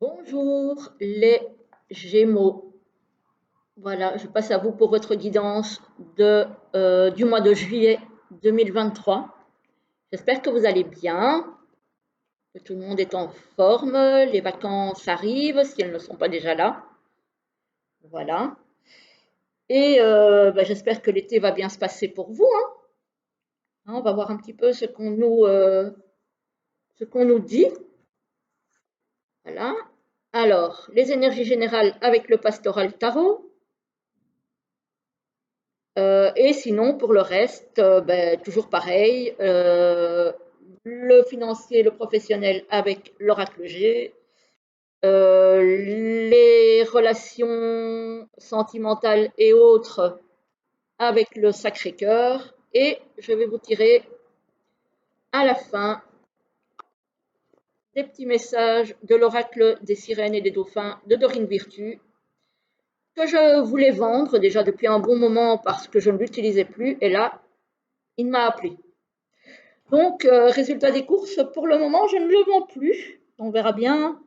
Bonjour les Gémeaux. Voilà, je passe à vous pour votre guidance du mois de juillet 2023. J'espère que vous allez bien, que tout le monde est en forme. Les vacances arrivent si elles ne sont pas déjà là. Voilà. Et j'espère que l'été va bien se passer pour vous, hein. On va voir un petit peu ce qu'on nous dit. Voilà. Alors, les énergies générales avec le pastoral tarot. Et sinon, pour le reste, toujours pareil, le financier, le professionnel avec l'oracle G, les relations sentimentales et autres avec le Sacré-Cœur. Et je vais vous tirer à la fin des petits messages de l'oracle des sirènes et des dauphins de Dorine Virtue que je voulais vendre déjà depuis un bon moment parce que je ne l'utilisais plus. Et là, il m'a appelé. Donc, résultat des courses, pour le moment, je ne le vends plus. On verra bien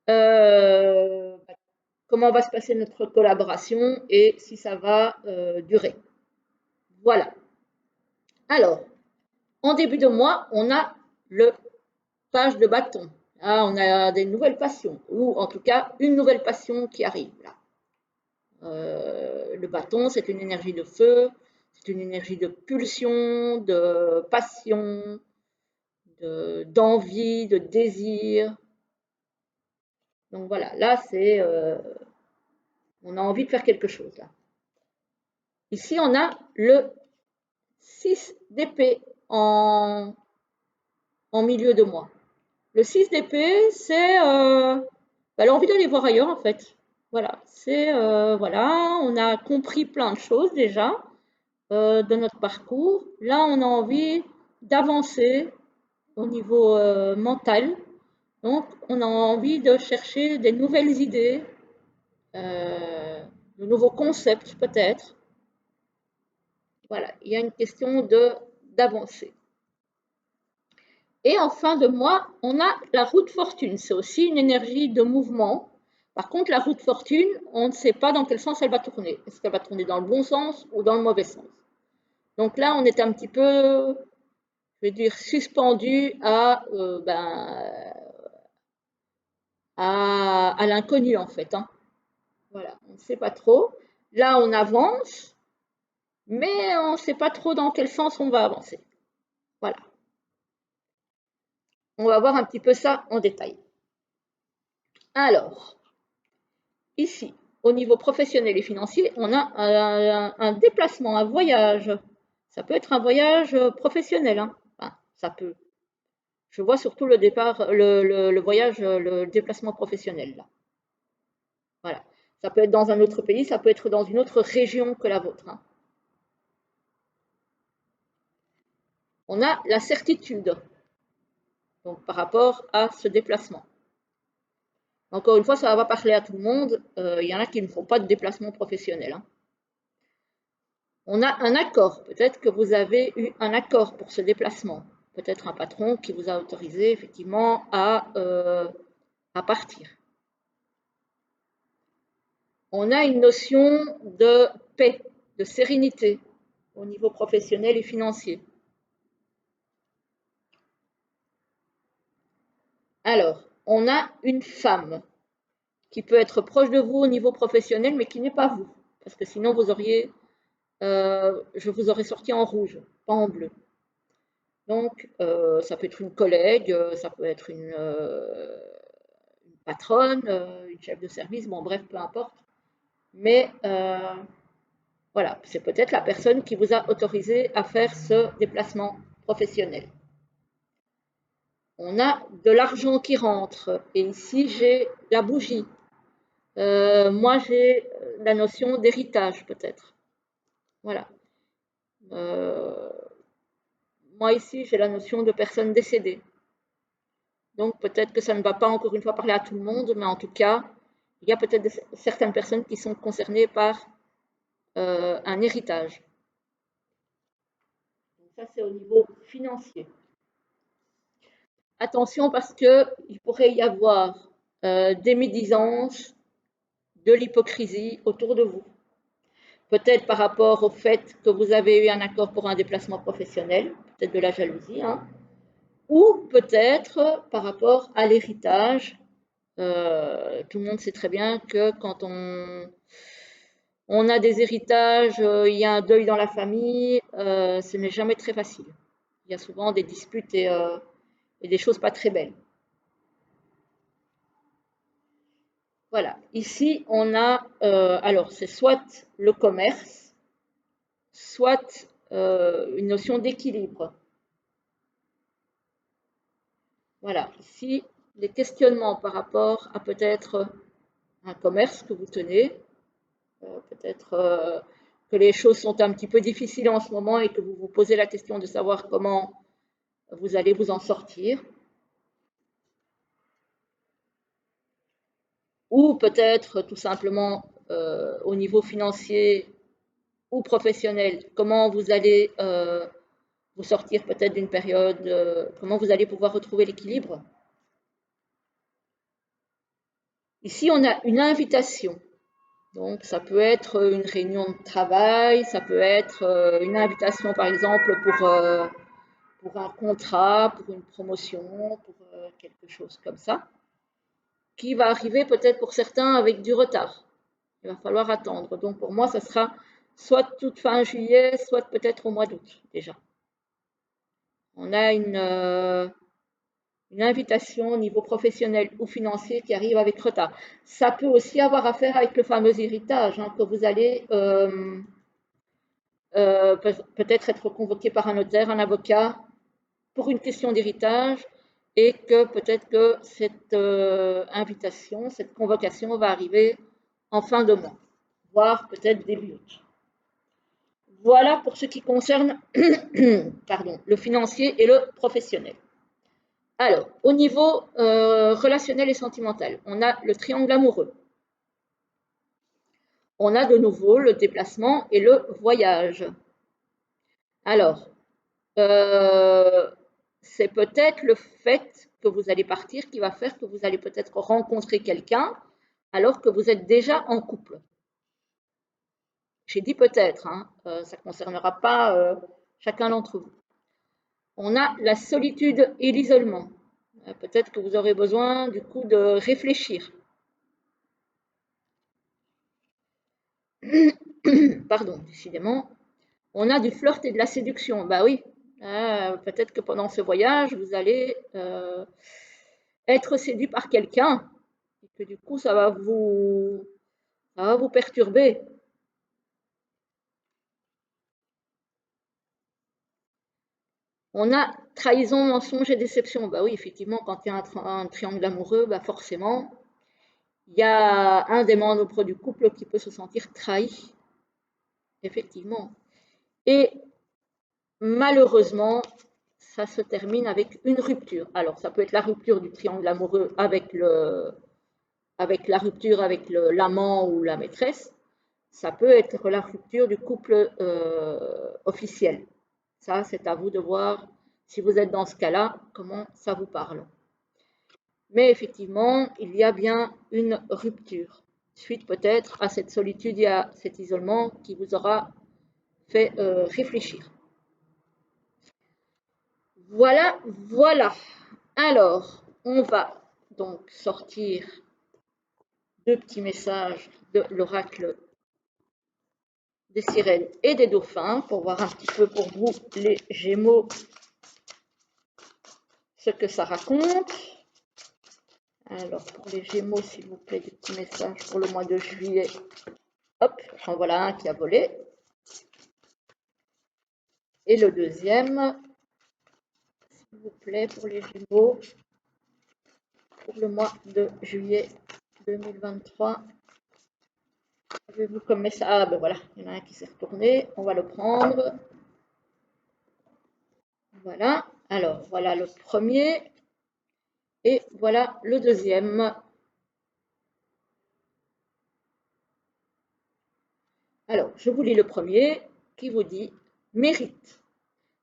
euh, comment va se passer notre collaboration et si ça va durer. Voilà. Alors, en début de mois, on a le page de bâton. Là, on a des nouvelles passions, ou en tout cas une nouvelle passion qui arrive. Là. Le bâton, c'est une énergie de feu, c'est une énergie de pulsion, de passion, d'envie, de désir. Donc voilà, là, on a envie de faire quelque chose. Là. Ici, on a le 6 d'épée en milieu de mois. Le 6 d'épée, c'est l'envie d'aller voir ailleurs, en fait. Voilà, voilà, on a compris plein de choses déjà de notre parcours. Là, on a envie d'avancer au niveau mental. Donc, on a envie de chercher des nouvelles idées, de nouveaux concepts peut-être. Voilà, il y a une question d'avancer. Et en fin de mois, on a la roue de fortune. C'est aussi une énergie de mouvement. Par contre, la roue de fortune, on ne sait pas dans quel sens elle va tourner. Est-ce qu'elle va tourner dans le bon sens ou dans le mauvais sens? Donc là, on est un petit peu, je vais dire, suspendu à l'inconnu en fait. Hein. Voilà, on ne sait pas trop. Là, on avance, mais on ne sait pas trop dans quel sens on va avancer. Voilà. On va voir un petit peu ça en détail. Alors, ici, au niveau professionnel et financier, on a un déplacement, un voyage. Ça peut être un voyage professionnel. Hein. Enfin, ça peut. Je vois surtout le départ, le voyage, le déplacement professionnel. Là. Voilà. Ça peut être dans un autre pays, ça peut être dans une autre région que la vôtre. Hein. On a la certitude donc, par rapport à ce déplacement. Encore une fois, ça va parler à tout le monde. Il y en a qui ne font pas de déplacement professionnel. Hein. On a un accord. Peut-être que vous avez eu un accord pour ce déplacement. Peut-être un patron qui vous a autorisé effectivement à partir. On a une notion de paix, de sérénité au niveau professionnel et financier. Alors, on a une femme qui peut être proche de vous au niveau professionnel, mais qui n'est pas vous. Parce que sinon, je vous aurais sorti en rouge, pas en bleu. Donc, ça peut être une collègue, ça peut être une patronne, une chef de service, bon, bref, peu importe. Mais voilà, c'est peut-être la personne qui vous a autorisé à faire ce déplacement professionnel. On a de l'argent qui rentre, et ici j'ai la bougie. Moi, j'ai la notion d'héritage, peut-être. Voilà. Euh, Moi, ici, j'ai la notion de personne décédée. Donc, peut-être que ça ne va pas encore une fois parler à tout le monde, mais en tout cas, il y a peut-être certaines personnes qui sont concernées par un héritage. Donc, ça, c'est au niveau financier. Attention parce qu'il pourrait y avoir des médisances, de l'hypocrisie autour de vous. Peut-être par rapport au fait que vous avez eu un accord pour un déplacement professionnel, peut-être de la jalousie, hein, ou peut-être par rapport à l'héritage. Tout le monde sait très bien que quand on a des héritages, il y a un deuil dans la famille, ce n'est jamais très facile. Il y a souvent des disputes et des choses pas très belles. Voilà, ici on a, alors c'est soit le commerce, soit une notion d'équilibre. Voilà, ici les questionnements par rapport à peut-être un commerce que vous tenez, peut-être que les choses sont un petit peu difficiles en ce moment et que vous vous posez la question de savoir comment vous allez vous en sortir. Ou peut-être tout simplement au niveau financier ou professionnel, comment vous allez vous sortir peut-être d'une période, comment vous allez pouvoir retrouver l'équilibre. Ici, on a une invitation. Donc, ça peut être une réunion de travail, ça peut être une invitation, par exemple, pour un contrat, pour une promotion, pour quelque chose comme ça, qui va arriver peut-être pour certains avec du retard. Il va falloir attendre. Donc, pour moi, ça sera soit toute fin juillet, soit peut-être au mois d'août déjà. On a une invitation au niveau professionnel ou financier qui arrive avec retard. Ça peut aussi avoir à faire avec le fameux héritage, hein, que vous allez peut-être être convoqué par un notaire, un avocat pour une question d'héritage et que peut-être que cette invitation, cette convocation va arriver en fin de mois, voire peut-être début août. Voilà pour ce qui concerne pardon, le financier et le professionnel. Alors, au niveau relationnel et sentimental, on a le triangle amoureux. On a de nouveau le déplacement et le voyage. Alors, c'est peut-être le fait que vous allez partir qui va faire que vous allez peut-être rencontrer quelqu'un alors que vous êtes déjà en couple. J'ai dit peut-être, hein, ça ne concernera pas chacun d'entre vous. On a la solitude et l'isolement. Peut-être que vous aurez besoin du coup de réfléchir. Pardon, décidément. On a du flirt et de la séduction. Bah oui, peut-être que pendant ce voyage, vous allez être séduit par quelqu'un et que du coup, ça va vous perturber. On a trahison, mensonge et déception. Bah oui, effectivement, quand il y a un triangle amoureux, bah forcément, il y a un des membres du couple qui peut se sentir trahi, effectivement. Et malheureusement, ça se termine avec une rupture. Alors, ça peut être la rupture du triangle amoureux avec la rupture avec l'amant ou la maîtresse. Ça peut être la rupture du couple officiel. Ça, c'est à vous de voir si vous êtes dans ce cas-là, comment ça vous parle. Mais effectivement, il y a bien une rupture, suite peut-être à cette solitude et à cet isolement qui vous aura fait réfléchir. Voilà, voilà. Alors, on va donc sortir deux petits messages de l'oracle des sirènes et des dauphins pour voir un petit peu pour vous, les Gémeaux, ce que ça raconte. Alors, pour les Gémeaux, s'il vous plaît, des petits messages pour le mois de juillet. Hop, en voilà un qui a volé. Et le deuxième, s'il vous plaît, pour les Gémeaux, pour le mois de juillet 2023. Avez-vous comme message? Ah ben voilà, il y en a un qui s'est retourné, on va le prendre. Voilà, alors voilà le premier et voilà le deuxième. Alors, je vous lis le premier qui vous dit « Mérite.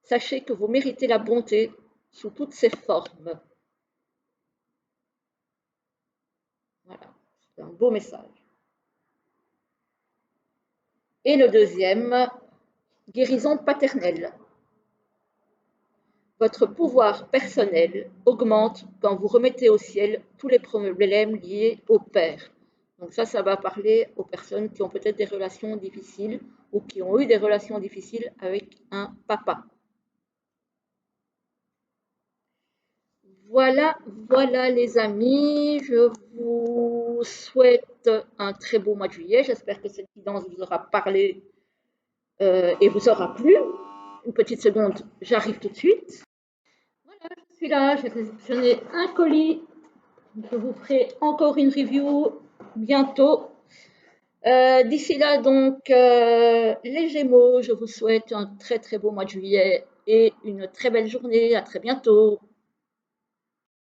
Sachez que vous méritez la bonté sous toutes ses formes. un beau message. Et le deuxième, guérison paternelle. Votre pouvoir personnel augmente quand vous remettez au ciel tous les problèmes liés au père. Donc ça va parler aux personnes qui ont peut-être des relations difficiles ou qui ont eu des relations difficiles avec un papa. Voilà, voilà les amis, je vous souhaite un très beau mois de juillet. J'espère que cette guidance vous aura parlé et vous aura plu. Une petite seconde, j'arrive tout de suite. Voilà, je suis là, j'ai réceptionné un colis. Je vous ferai encore une review bientôt. D'ici là, donc, les Gémeaux, je vous souhaite un très très beau mois de juillet et une très belle journée. À très bientôt.